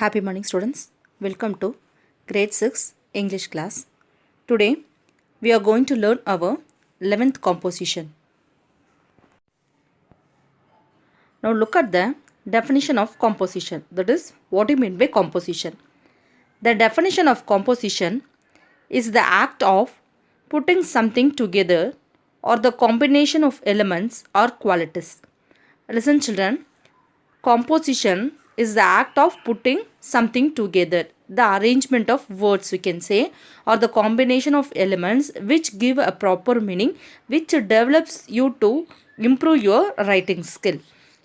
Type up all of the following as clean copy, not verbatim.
Happy morning, students. Welcome to grade 6 English class. Today we are going to learn our 11th composition. Now look at the definition of composition. That is, what do you mean by composition? The definition of composition is the act of putting something together or the combination of elements or qualities. Listen, children. Composition is the act of putting something together, the arrangement of words we can say, or the combination of elements which give a proper meaning, which develops you to improve your writing skill.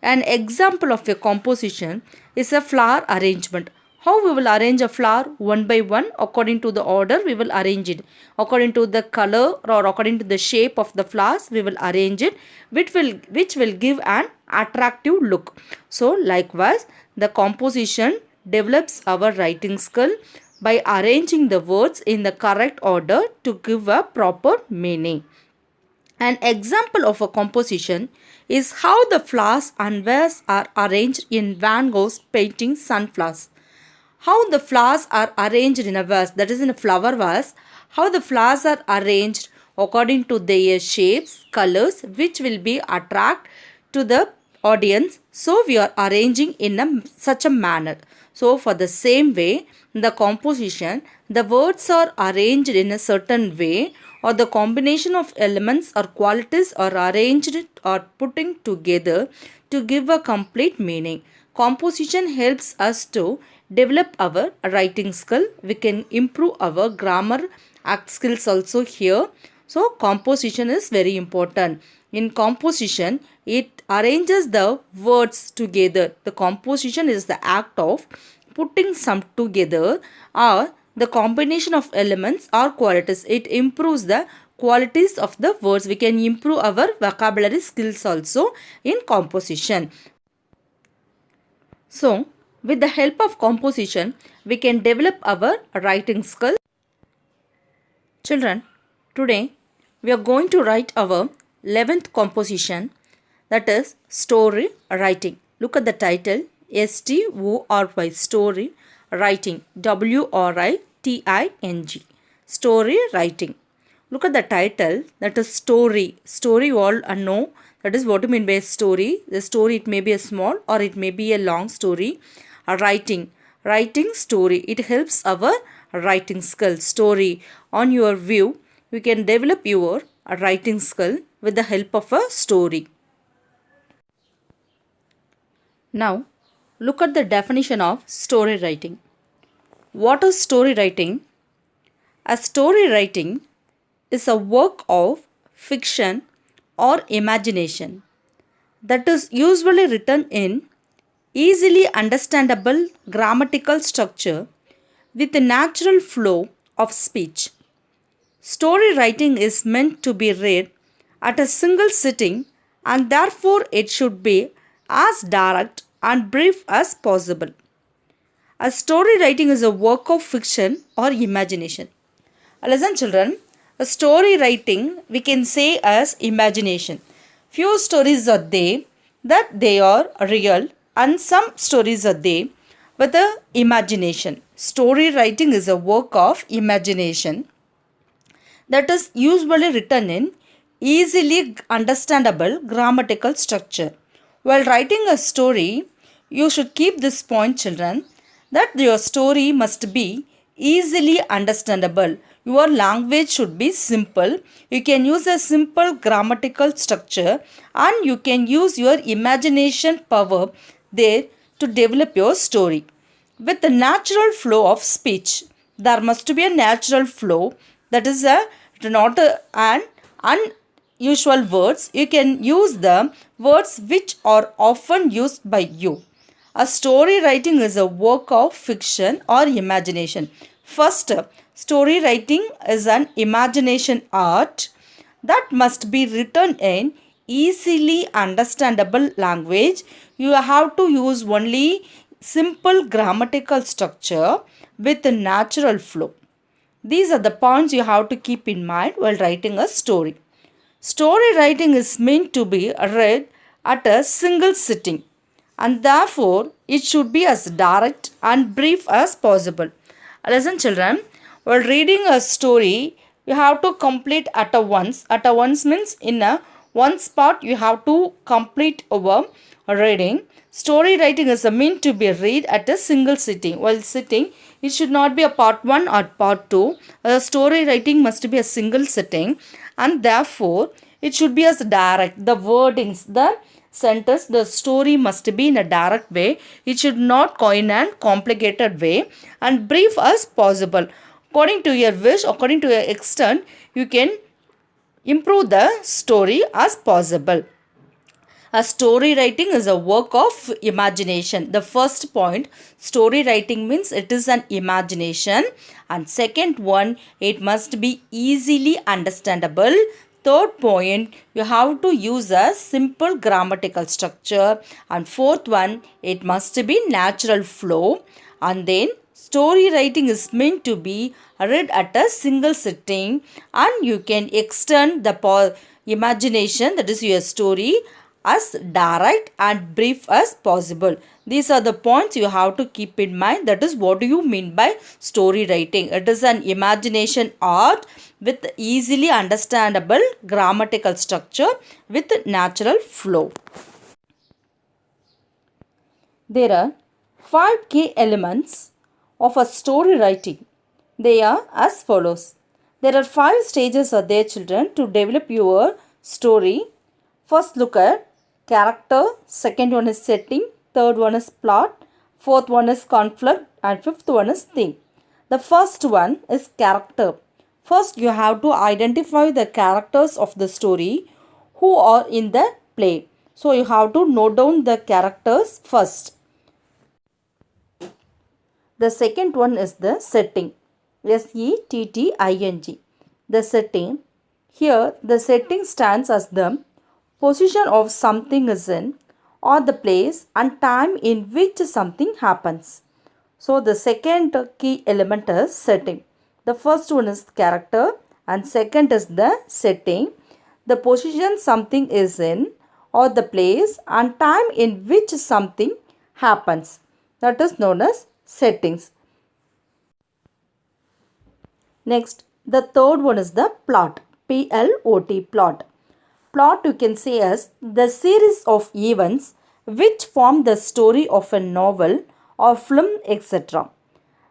An example of a composition is a flower arrangement. How we will arrange a flower one by one according to the order we will arrange it. According to the color or according to the shape of the flowers we will arrange it, which will give an attractive look. So likewise, the composition develops our writing skill by arranging the words in the correct order to give a proper meaning. An example of a composition is how the flowers and vase are arranged in Van Gogh's painting Sunflowers. How the flowers are arranged in a vase, that is in a flower vase, how the flowers are arranged according to their shapes, colors, which will be attract to the audience. So we are arranging in such a manner. So for the same way, the composition, the words are arranged in a certain way, or the combination of elements or qualities are arranged or putting together to give a complete meaning. Composition helps us to develop our writing skill. We can improve our grammar skills also here. So composition is very important. In composition, it arranges the words together. The composition is the act of putting some together or the combination of elements or qualities. It improves the qualities of the words. We can improve our vocabulary skills also in composition. So, with the help of composition, we can develop our writing skill. Children, today we are going to write our 11th composition, that is story writing. Look at the title, S-T-O-R-Y, story writing, W-R-I-T-I-N-G, story writing. Look at the title, that is story. Story you all know, that is what you mean by a story. The story, it may be a small or it may be a long story. Writing story, it helps our writing skill. Story, on your view, you can develop your writing skill with the help of a story. Now look at the definition of story writing. What is story writing? A story writing is a work of fiction or imagination that is usually written in easily understandable grammatical structure with a natural flow of speech. Story writing is meant to be read at a single sitting, and therefore it should be as direct and brief as possible. A story writing is a work of fiction or imagination. Listen, children, a story writing we can say as imagination. Few stories are there that they are real, and some stories are there with the imagination. Story writing is a work of imagination that is usually written in easily understandable grammatical structure. While writing a story, you should keep this point, children, that your story must be easily understandable. Your language should be simple. You can use a simple grammatical structure and you can use your imagination power there to develop your story. With the natural flow of speech, there must be a natural flow, that is not an unusual words. You can use the words which are often used by you. A story writing is a work of fiction or imagination. First, story writing is an imagination art that must be written in easily understandable language. You have to use only simple grammatical structure with a natural flow. These are the points you have to keep in mind while writing a story. Story writing is meant to be read at a single sitting, and therefore it should be as direct and brief as possible. Listen, children, while reading a story, you have to complete at a once. At a once means in a one spot you have to complete our reading. Story writing is a meant to be read at a single sitting. While sitting, it should not be a part 1 or part 2. Story writing must be a single sitting, and therefore it should be as direct. The wordings, the sentence, the story must be in a direct way. It should not go in a complicated way, and brief as possible. According to your wish, according to your extent, you can improve the story as possible. A story writing is a work of imagination. The first point, story writing means it is an imagination. And second one, it must be easily understandable. Third point, you have to use a simple grammatical structure. And fourth one, it must be natural flow. And then story writing is meant to be read at a single sitting, and you can extend the imagination, that is your story, as direct and brief as possible. These are the points you have to keep in mind. That is what do you mean by story writing. It is an imagination art with easily understandable grammatical structure with natural flow. There are 5 key elements of a story writing. They are as follows. There are 5 stages are there, children, to develop your story. First, look at character. Second one is setting. Third one is plot. Fourth one is conflict. And fifth one is theme. The first one is character. First, you have to identify the characters of the story who are in the play. So, you have to note down the characters first. The second one is the setting. setting. The setting. Here, the setting stands as the position of something is in, or the place and time in which something happens. So, the second key element is setting. The first one is character and second is the setting. The position something is in, or the place and time in which something happens. That is known as settings. Next, the third one is the plot. P-L-O-T, plot. Plot you can say as the series of events which form the story of a novel or film, etc.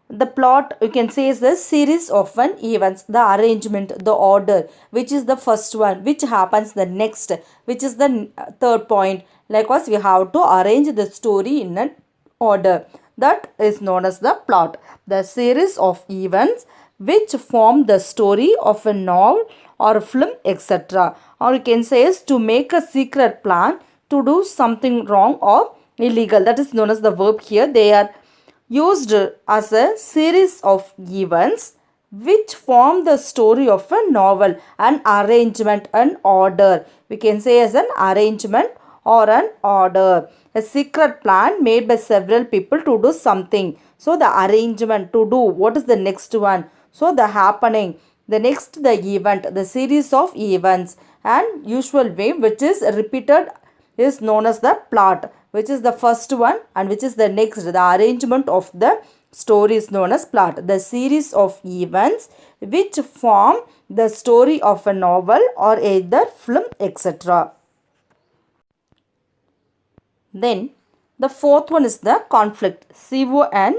The plot you can say is the series of an events, the arrangement, the order, which is the first one, which happens the next, which is the third point. Likewise, we have to arrange the story in an order. That is known as the plot. The series of events which form the story of a novel or a film, etc. Or you can say is to make a secret plan to do something wrong or illegal. That is known as the verb here. They are used as a series of events which form the story of a novel, an arrangement, an order. We can say as an arrangement or an order. A secret plan made by several people to do something. So the arrangement to do, what is the next one? So the happening, the next the event, the series of events, and usual way which is repeated is known as the plot, which is the first one and which is the next. The arrangement of the story is known as plot. The series of events which form the story of a novel or either film, etc. Then the fourth one is the conflict. C-O-N-F-L-I-C-T.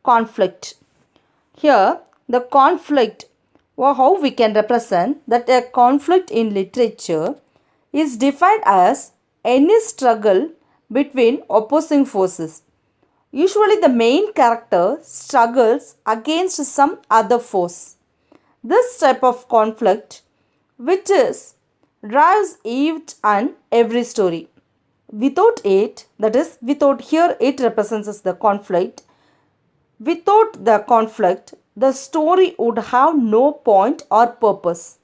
Conflict. Here the conflict, or how we can represent that a conflict in literature is defined as any struggle between opposing forces. Usually the main character struggles against some other force. This type of conflict which is drives each and every story. Without it, that is without, here it represents as the conflict. Without the conflict, the story would have no point or purpose.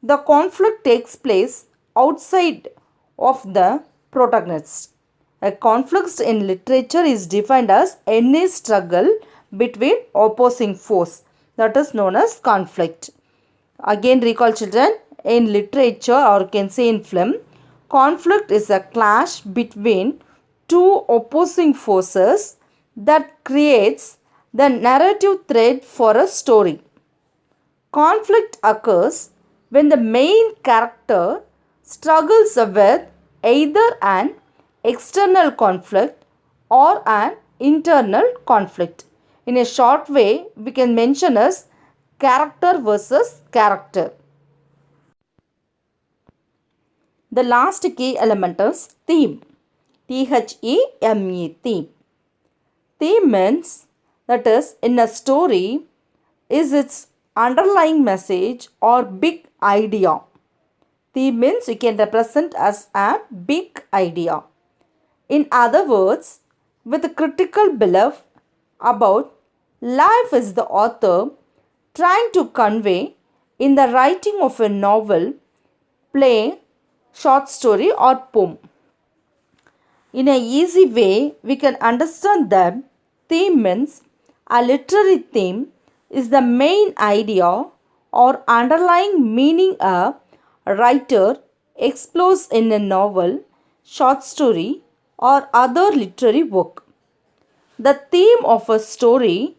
The conflict takes place outside of the protagonist. A conflict in literature is defined as any struggle between opposing force. That is known as conflict. Again recall, children, in literature or can say in film, conflict is a clash between two opposing forces that creates the narrative thread for a story. Conflict occurs when the main character struggles with either an external conflict or an internal conflict. In a short way, we can mention as character versus character. The last key element is theme. Theme. Theme. Theme means, that is, in a story, is its underlying message or big idea. Theme means we can represent as a big idea. In other words, with a critical belief about life is the author trying to convey in the writing of a novel, play, short story or poem. In an easy way, we can understand that theme means a literary theme is the main idea or underlying meaning a writer explores in a novel, short story or other literary work. The theme of a story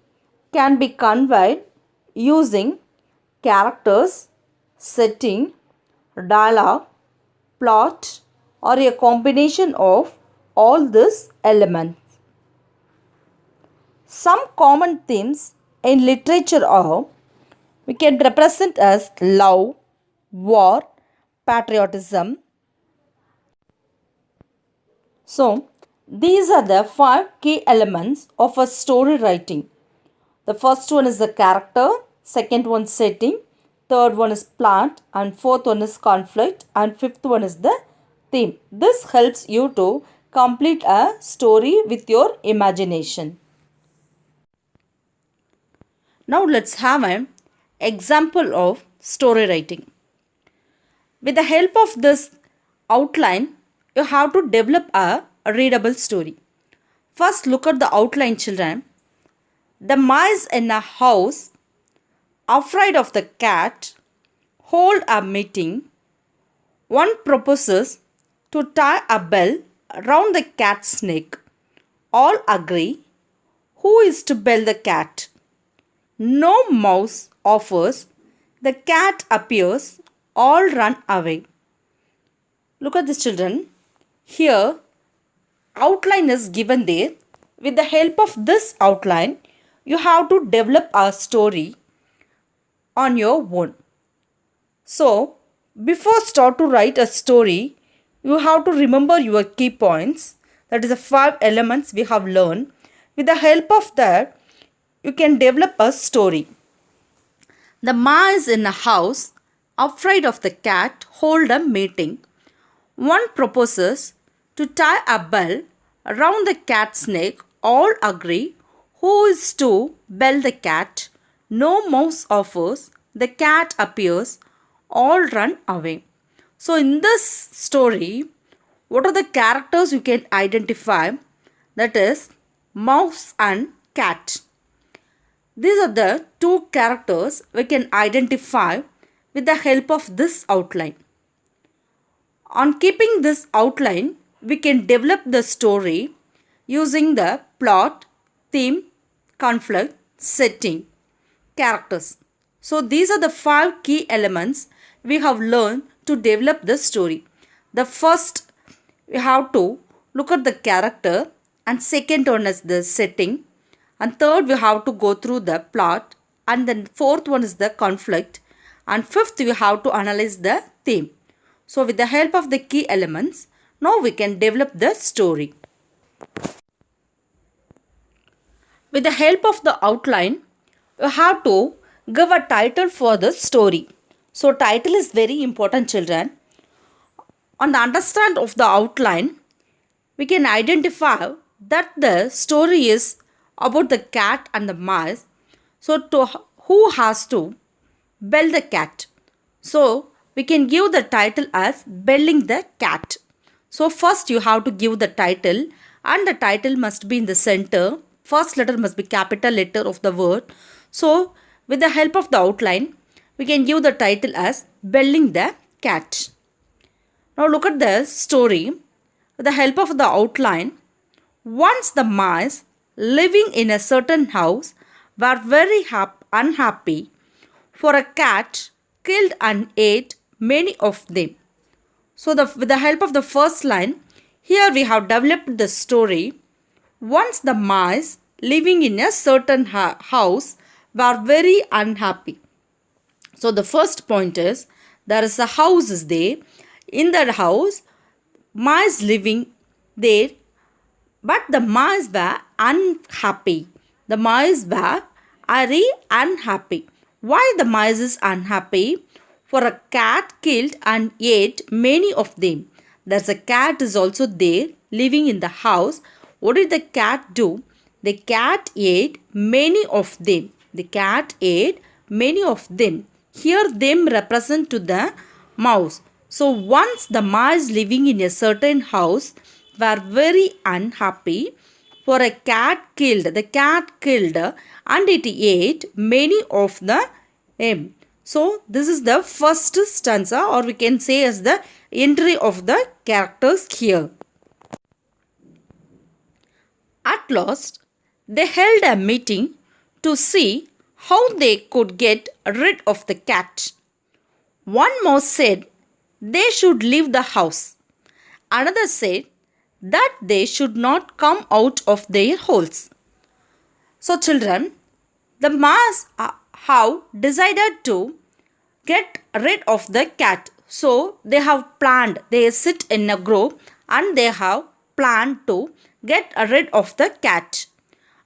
can be conveyed using characters, setting, dialogue, plot or a combination of all these elements. Some common themes in literature are, we can represent as love, war, patriotism. So, these are the 5 key elements of a story writing. The first one is the character, second one setting, third one is plot, and fourth one is conflict, and fifth one is the theme. This helps you to complete a story with your imagination. Now let's have an example of story writing. With the help of this outline, you have to develop a readable story. First, look at the outline, children. The mice in a house, afraid of the cat, hold a meeting. One proposes to tie a bell round the cat's neck. All agree. Who is to bell the cat? No mouse offers. The cat appears. All run away. Look at this, children. Here, outline is given there. With the help of this outline, you have to develop a story on your own. So, before start to write a story, you have to remember your key points. That is the 5 elements we have learned. With the help of that, you can develop a story. The mice in a house, afraid of the cat, hold a meeting. One proposes to tie a bell around the cat's neck. All agree. Who is to bell the cat? No mouse offers. The cat appears. All run away. So in this story, what are the characters you can identify? That is mouse and cat. These are the 2 characters we can identify with the help of this outline. On keeping this outline, we can develop the story using the plot, theme, conflict, setting, characters. So these are the 5 key elements we have learned to develop the story. The first, we have to look at the character, and second one is the setting, and third we have to go through the plot, and then fourth one is the conflict, and fifth we have to analyze the theme. So with the help of the key elements, now we can develop the story. With the help of the outline, you have to give a title for the story. So title is very important, children. On the understand of the outline, we can identify that the story is about the cat and the mice. So who has to bell the cat? So we can give the title as belling the cat. So first you have to give the title, and the title must be in the center. First letter must be capital letter of the word. So with the help of the outline, we can give the title as belling the cat. Now look at the story. With the help of the outline, Once the mice living in a certain house were very unhappy, for a cat killed and ate many of them. So, with the help of the first line, here we have developed the story. Once the mice living in a certain house were very unhappy. So, the first point is there is a house is there. In that house, mice living there, but the mice were unhappy. The mice were very unhappy. Why the mice is unhappy? For a cat killed and ate many of them. There's a cat is also there living in the house. What did the cat do? The cat ate many of them. The cat ate many of them. Here them represent to the mouse. So once the mice living in a certain house were very unhappy, for a cat killed. The cat killed and it ate many of them. So this is the first stanza, or we can say as the entry of the characters here. At last, they held a meeting to see how they could get rid of the cat. One mouse said they should leave the house. Another said that they should not come out of their holes. So children, the mice have decided to get rid of the cat. So they have planned, they sit in a group and they have planned to get rid of the cat.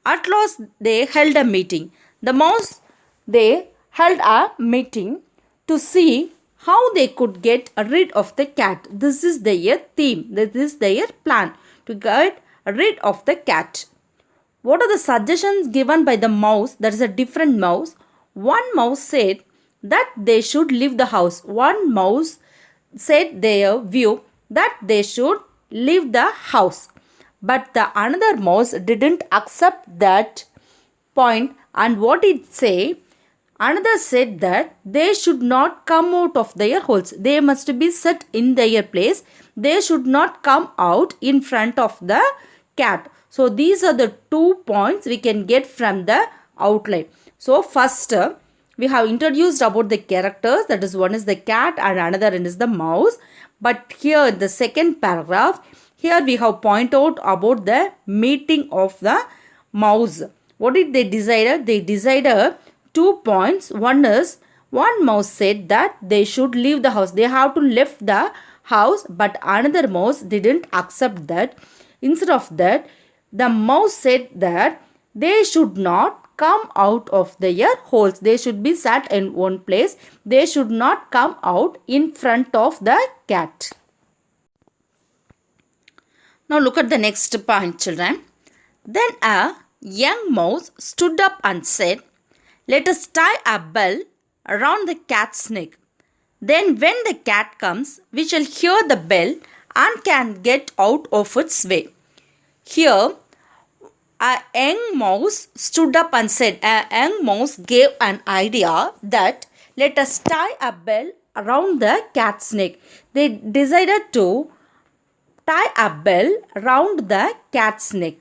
At last they held a meeting. The mouse, they held a meeting to see how they could get rid of the cat. This is their theme. This is their plan to get rid of the cat. What are the suggestions given by the mouse? There is a different mouse. One mouse said that they should leave the house. One mouse said their view that they should leave the house. But the another mouse didn't accept that point, and what it say? Another said that they should not come out of their holes. They must be set in their place. They should not come out in front of the cat. So these are the 2 points we can get from the outline. So first we have introduced about the characters. That is, one is the cat and another is the mouse. But here in the second paragraph, here we have point out about the meeting of the mouse. What did they decide? They decided 2 points. One is, one mouse said that they should leave the house. They have to leave the house, but another mouse didn't accept that. Instead of that, the mouse said that they should not come out of their holes. They should be sat in one place. They should not come out in front of the cat. Now look at the next point, children. Then a young mouse stood up and said, "Let us tie a bell around the cat's neck. Then when the cat comes, we shall hear the bell and can get out of its way." Here, a young mouse stood up and said, a young mouse gave an idea that let us tie a bell around the cat's neck. They decided to tie a bell around the cat's neck.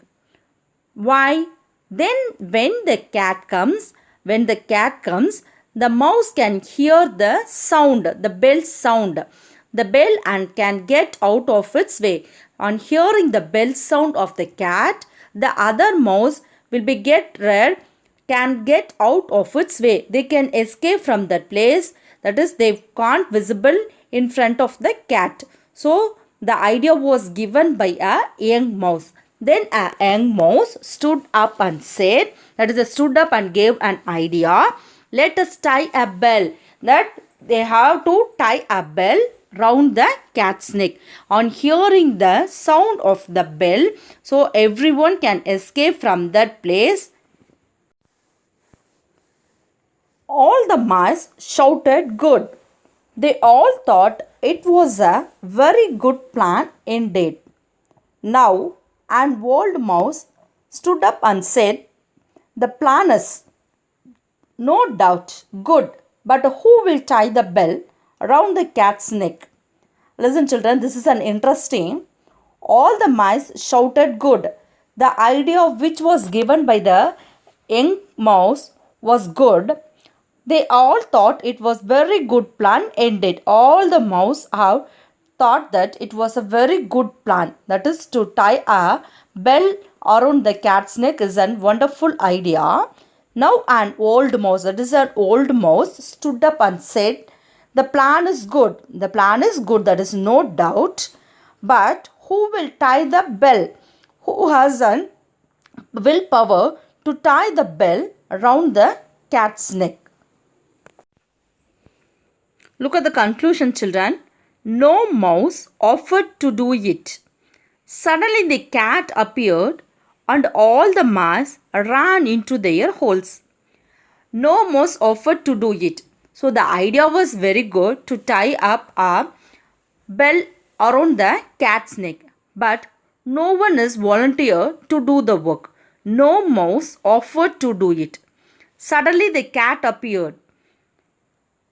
Why? Then when the cat comes, the mouse can hear the sound, the bell sound, the bell, and can get out of its way. On hearing the bell sound of the cat, the other mouse will be can get out of its way. They can escape from that place. That is, they can't visible in front of the cat. So the idea was given by a young mouse. Then a young mouse stood up and said, that is, stood up and gave an idea. Let us tie a bell. That they have to tie a bell round the cat's neck. On hearing the sound of the bell, so everyone can escape from that place. All the mice shouted good. They all thought it was a very good plan indeed. Now an old mouse stood up and said, "The plan is no doubt good, but who will tie the bell around the cat's neck?" Listen children, this is an interesting. All the mice shouted good. the idea of which was given by the young mouse was good. They all thought it was very good plan ended. All the mouse have thought that it was a very good plan. That is to tie a bell around the cat's neck is a wonderful idea. Now an old mouse, that is an old mouse, stood up and said, the plan is good. The plan is good, that is no doubt. But who will tie the bell? Who has an willpower to tie the bell around the cat's neck? Look at the conclusion, children. No mouse offered to do it. Suddenly the cat appeared and all the mice ran into their holes. No mouse offered to do it. So the idea was very good to tie up a bell around the cat's neck. But no one is volunteered to do the work. No mouse offered to do it. Suddenly the cat appeared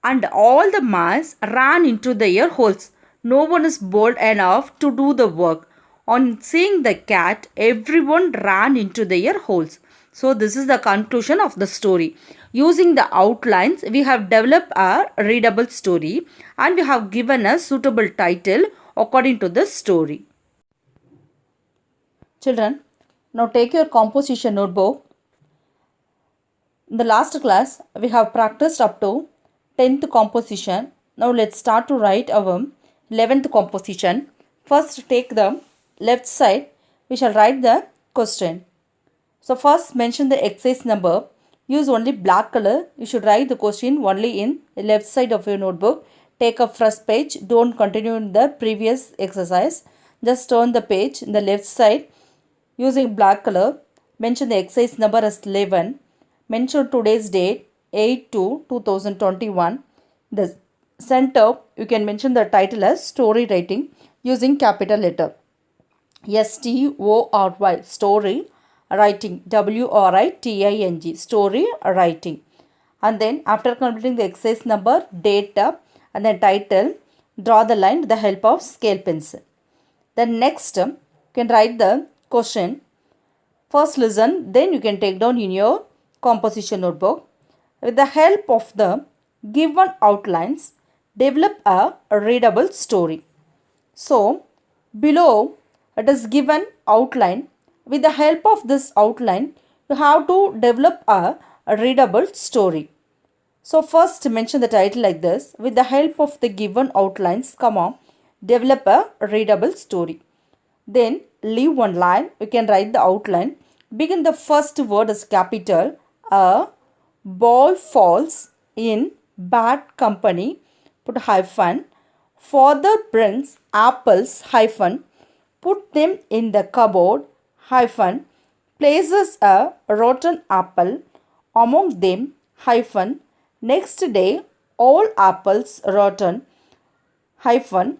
and all the mice ran into their holes. No one is bold enough to do the work. On seeing the cat, everyone ran into their holes. So this is the conclusion of the story. Using the outlines, we have developed a readable story and we have given a suitable title according to the story. Children, now take your composition notebook. In the last class, we have practiced up to 10th composition. Now let's start to write our 11th composition. First take the left side. We shall write the question. So first mention the exercise number. Use only black color. You should write the question only in the left side of your notebook. Take a fresh page. Don't continue in the previous exercise. Just turn the page in the left side. Using black color, mention the exercise number as 11. Mention today's date 8/2/2021. The center, you can mention the title as story writing using capital letter. STORY, story writing, WRITING, story writing. And then after completing the exercise number, date and then title, draw the line with the help of scale pencil. Then next, you can write the question. First listen, then you can take down in your composition notebook. With the help of the given outlines, develop a readable story. So, below it is given outline. With the help of this outline, you have to develop a readable story. So, first mention the title like this. With the help of the given outlines, develop a readable story. Then leave one line. You can write the outline. Begin the first word as capital. A boy falls in bad company. Put hyphen. Father brings apples hyphen. Put them in the cupboard hyphen. Places a rotten apple among them hyphen. Next day all apples rotten hyphen.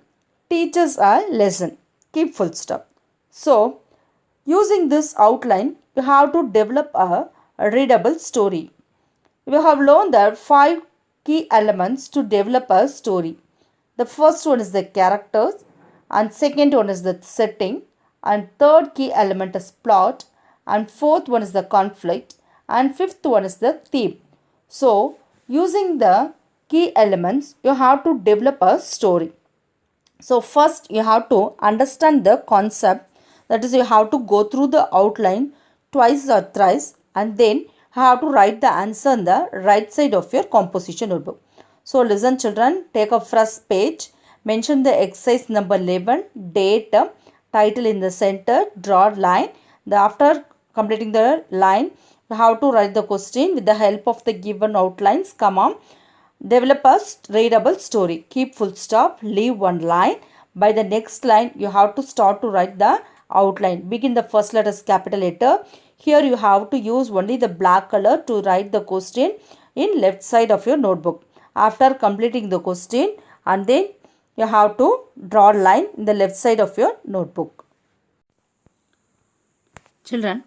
Teaches a lesson. Keep full stop. So, using this outline, you have to develop a readable story. We have learned that 5 key elements to develop a story. The first one is the characters, and second one is the setting, and third key element is plot, and fourth one is the conflict, and fifth one is the theme. So, using the key elements, you have to develop a story. So first you have to understand the concept, that is you have to go through the outline twice or thrice and then you have to write the answer on the right side of your composition notebook. So listen children, take a fresh page, mention the exercise number 11, date, title in the center, draw line. After completing the line, you have to write the question with the help of the given outlines, develop a readable story. Keep full stop. Leave one line. By the next line, you have to start to write the outline. Begin the first letter as capital letter. Here you have to use only the black color to write the question in left side of your notebook. After completing the question, and then you have to draw a line in the left side of your notebook. Children,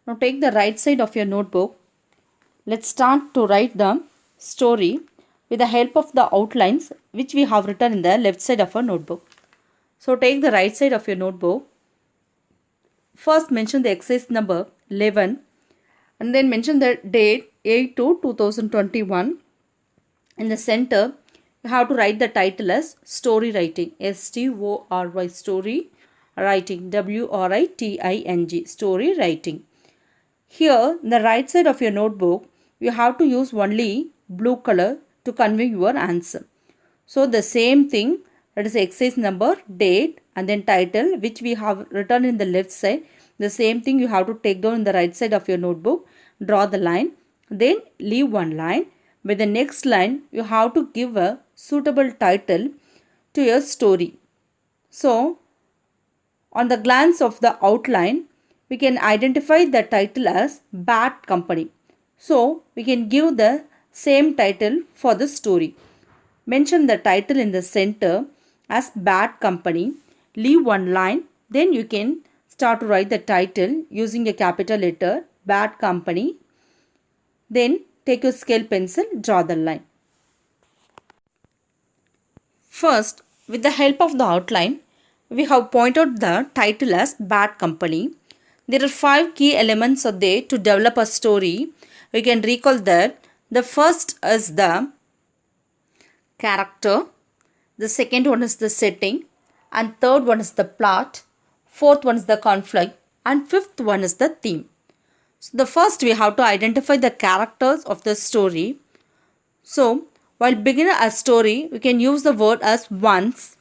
now take the right side of your notebook. Let's start to write the story with the help of the outlines which we have written in the left side of our notebook. So take the right side of your notebook. first mention the exercise number 11 and then mention the date 8 to 2021. In the center, you have to write the title as story writing. STORY, story writing. WRITING, story writing. Here, in the right side of your notebook, you have to use only blue color to convey your answer. So the same thing, that is exercise number, date and then title, which we have written in the left side. The same thing you have to take down in the right side of your notebook. Draw the line, then leave one line. With the next line, you have to give a suitable title to your story. So, on the glance of the outline, we can identify the title as Bad Company. So, we can give the same title for the story. Mention the title in the center as Bad Company. Leave one line. Then you can start to write the title using a capital letter, Bad Company. Then take your scale pencil, draw the line. First, with the help of the outline, we have pointed the title as Bad Company. There are 5 key elements are there to develop a story. We can recall that the first is the character, the second one is the setting, and third one is the plot, fourth one is the conflict, and fifth one is the theme. So the first we have to identify the characters of the story. So while beginning a story, we can use the word as once.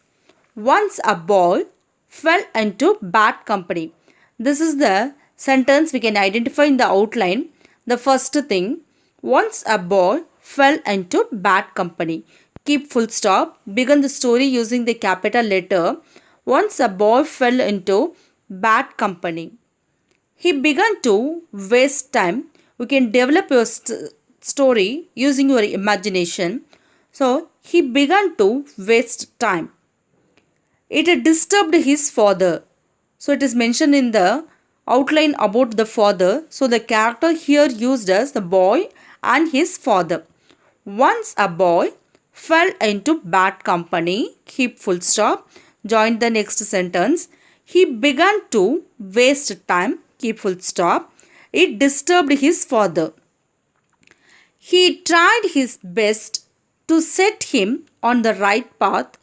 Once a boy fell into bad company. This is the sentence we can identify in the outline. The first thing, once a boy fell into bad company. Keep full stop. Begin the story using the capital letter. Once a boy fell into bad company. He began to waste time. We can develop your story using your imagination. So, he began to waste time. It disturbed his father. So, it is mentioned in the outline about the father. So, the character here used as the boy and his father. Once a boy fell into bad company. Keep full stop. Join the next sentence. He began to waste time. Keep full stop. It disturbed his father. He tried his best to set him on the right path,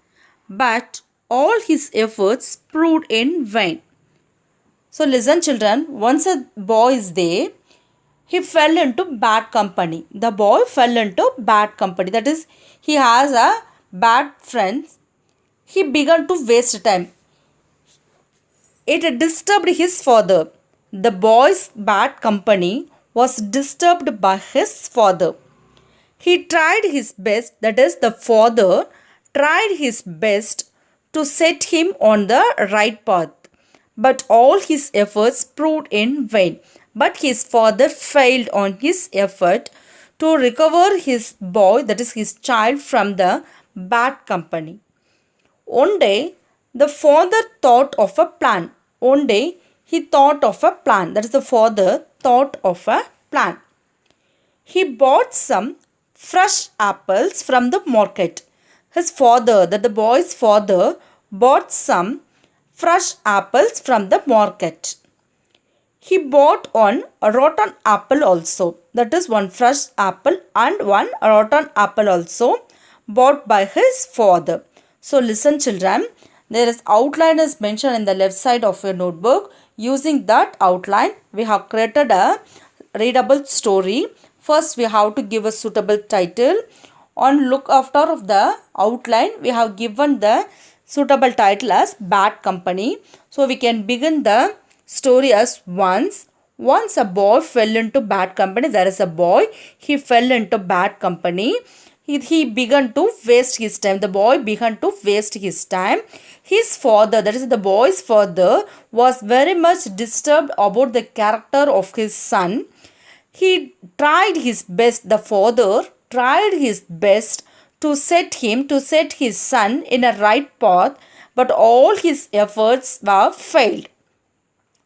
but all his efforts proved in vain. So listen children, once a boy is there, he fell into bad company. The boy fell into bad company. That is, he has a bad friends. He began to waste time. It disturbed his father. The boy's bad company was disturbed by his father. He tried his best, that is, the father tried his best to set him on the right path. But all his efforts proved in vain. But his father failed on his effort to recover his boy, that is his child, from the bad company. One day, the father thought of a plan. One day, he thought of a plan. That is, the father thought of a plan. He bought some fresh apples from the market. His father, that the boy's father, bought some fresh apples from the market. He bought one rotten apple also. That is, one fresh apple and one rotten apple also bought by his father. So listen children, there is outline is mentioned in the left side of your notebook. Using that outline, we have created a readable story. First, we have to give a suitable title. On look after of the outline, we have given the suitable title as Bad Company. So we can begin the story as once. Once a boy fell into bad company. There is a boy. He fell into bad company. He began to waste his time. The boy began to waste his time. His father, that is the boy's father, was very much disturbed about the character of his son. He tried his best, the father tried his best to set his son in a right path, but all his efforts were failed.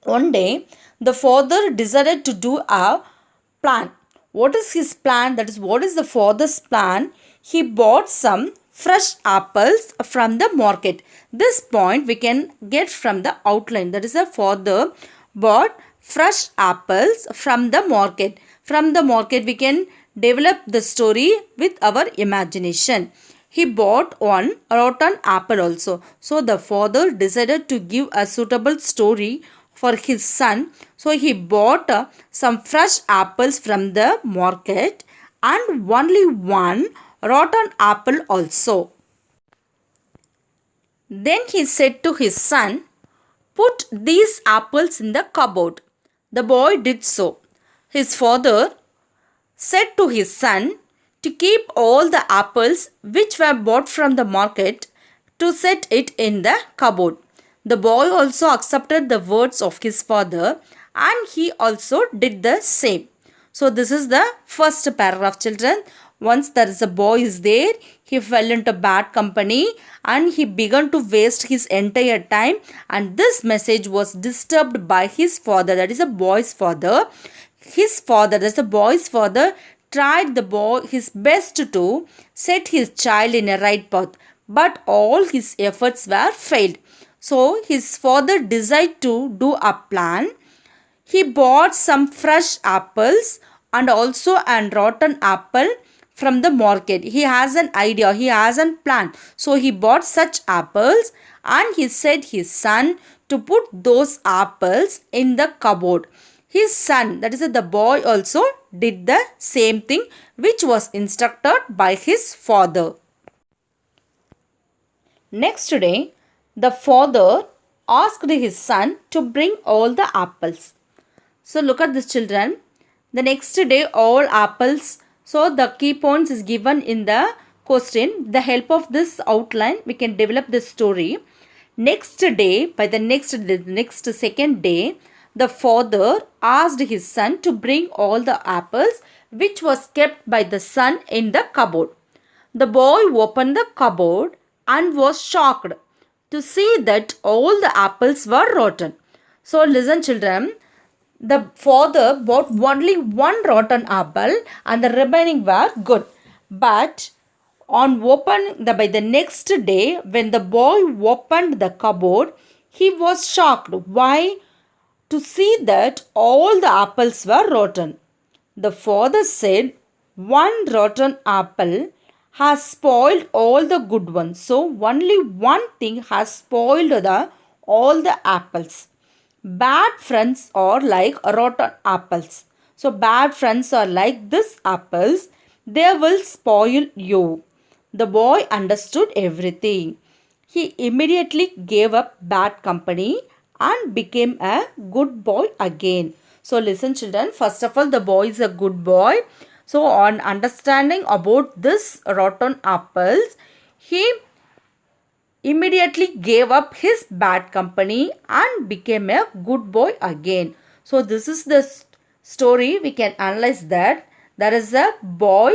One day, the father decided to do a plan. What is his plan? That is, what is the father's plan? He bought some fresh apples from the market. This point we can get from the outline. That is, the father bought fresh apples from the market. From the market we can develop the story with our imagination. He bought one rotten apple also. So the father decided to give a suitable story for his son. So he bought some fresh apples from the market and only one rotten apple also. Then he said to his son, "Put these apples in the cupboard." The boy did so. His father said to his son to keep all the apples which were bought from the market to set it in the cupboard. The boy also accepted the words of his father and he also did the same. So this is the first paragraph, children. Once there is a boy is there, he fell into bad company and he began to waste his entire time, and this message was disturbed by his father, that is a boy's father. His father, that's the boy's father, tried his best to set his child in a right path, but all his efforts were failed. So his father decided to do a plan. He bought some fresh apples and also a rotten apple from the market. He has an idea, he has a plan. So he bought such apples and he said his son to put those apples in the cupboard. His son, that is the boy, also did the same thing which was instructed by his father. Next day, the father asked his son to bring all the apples. So look at this, children. The next day all apples. So the key points is given in the question. With the help of this outline we can develop this story. Next day, by the next second day, the father asked his son to bring all the apples which was kept by the son in the cupboard. The boy opened the cupboard and was shocked to see that all the apples were rotten. So listen, children. The father bought only one rotten apple and the remaining were good. But by the next day, when the boy opened the cupboard, he was shocked. Why? To see that all the apples were rotten. The father said, "One rotten apple has spoiled all the good ones." So only one thing has spoiled all the apples. Bad friends are like rotten apples. So bad friends are like these apples. They will spoil you. The boy understood everything. He immediately gave up bad company and became a good boy again. So listen, children. First of all, the boy is a good boy. So on understanding about this rotten apples, he immediately gave up his bad company and became a good boy again. So this is the story. We can analyze that there is a boy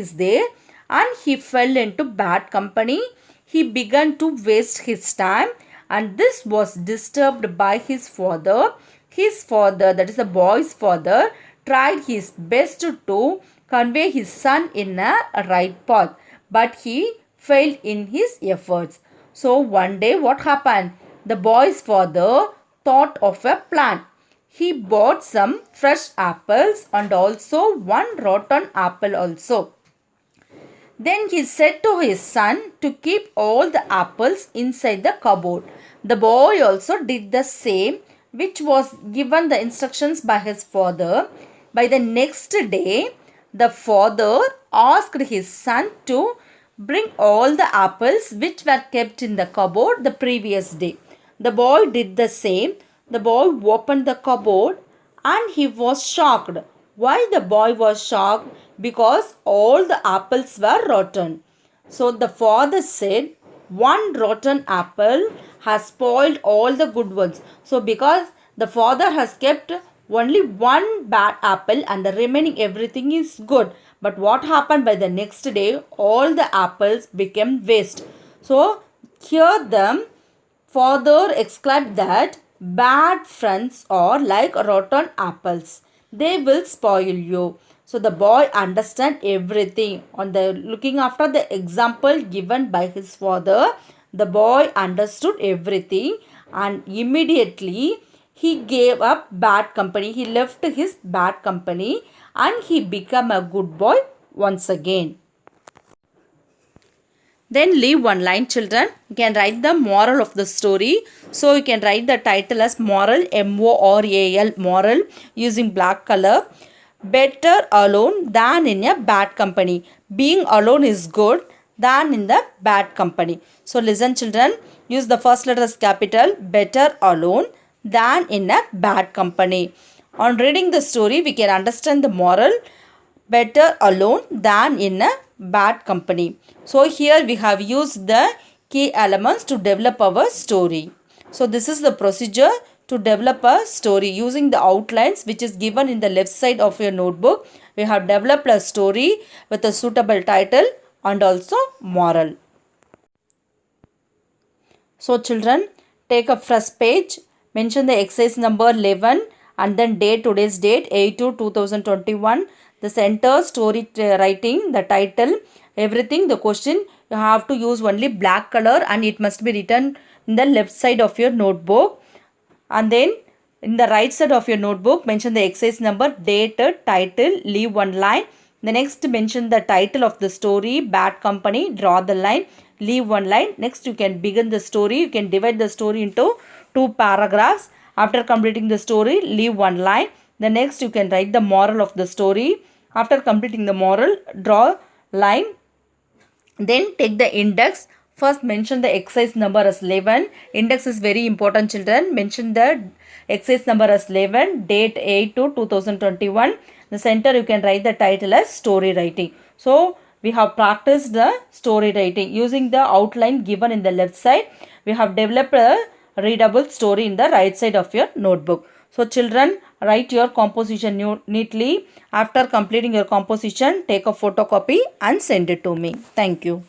is there and he fell into bad company. He began to waste his time and this was disturbed by his father. His father, that is the boy's father, tried his best to convey his son in a right path, but he failed in his efforts. So one day what happened? The boy's father thought of a plan. He bought some fresh apples and also one rotten apple also. Then he said to his son to keep all the apples inside the cupboard. The boy also did the same, which was given the instructions by his father. By the next day, the father asked his son to bring all the apples which were kept in the cupboard the previous day. The boy did the same. The boy opened the cupboard and he was shocked. Why the boy was shocked? Because all the apples were rotten. So the father said, "One rotten apple has spoiled all the good ones." So because the father has kept only one bad apple and the remaining everything is good. But what happened by the next day? All the apples became waste. So here the father exclaimed that bad friends are like rotten apples. They will spoil you. So the boy understand everything. On the looking after the example given by his father, the boy understood everything and immediately he gave up bad company. He left his bad company and he became a good boy once again. Then leave one line, children. You can write the moral of the story. So you can write the title as moral, M-O-R-A-L, moral, using black color. Better alone than in a bad company. Being alone is good than in the bad company. So listen, children. Use the first letter as capital. Better alone than in a bad company. On reading the story, we can understand the moral. Better alone than in a bad company. So here we have used the key elements to develop our story. So this is the procedure to develop a story using the outlines which is given in the left side of your notebook. We have developed a story with a suitable title and also moral. So children, take a first page, mention the exercise number 11 and then date, today's date 8/2/2021. The center, story writing, the title, everything, the question. You have to use only black color and it must be written in the left side of your notebook. And then in the right side of your notebook, mention the exercise number, date, title, leave one line. The next, mention the title of the story, bad company, draw the line, leave one line. Next, you can begin the story. You can divide the story into 2 paragraphs. After completing the story, leave one line. The next, you can write the moral of the story. After completing the moral, draw line. Then take the index. First mention the exercise number as 11. Index is very important, children. Mention the exercise number as 11. Date 8/2/2021. The center you can write the title as story writing. So we have practiced the story writing using the outline given in the left side. We have developed a readable story in the right side of your notebook. So children, write your composition neatly. After completing your composition, take a photocopy and send it to me. Thank you.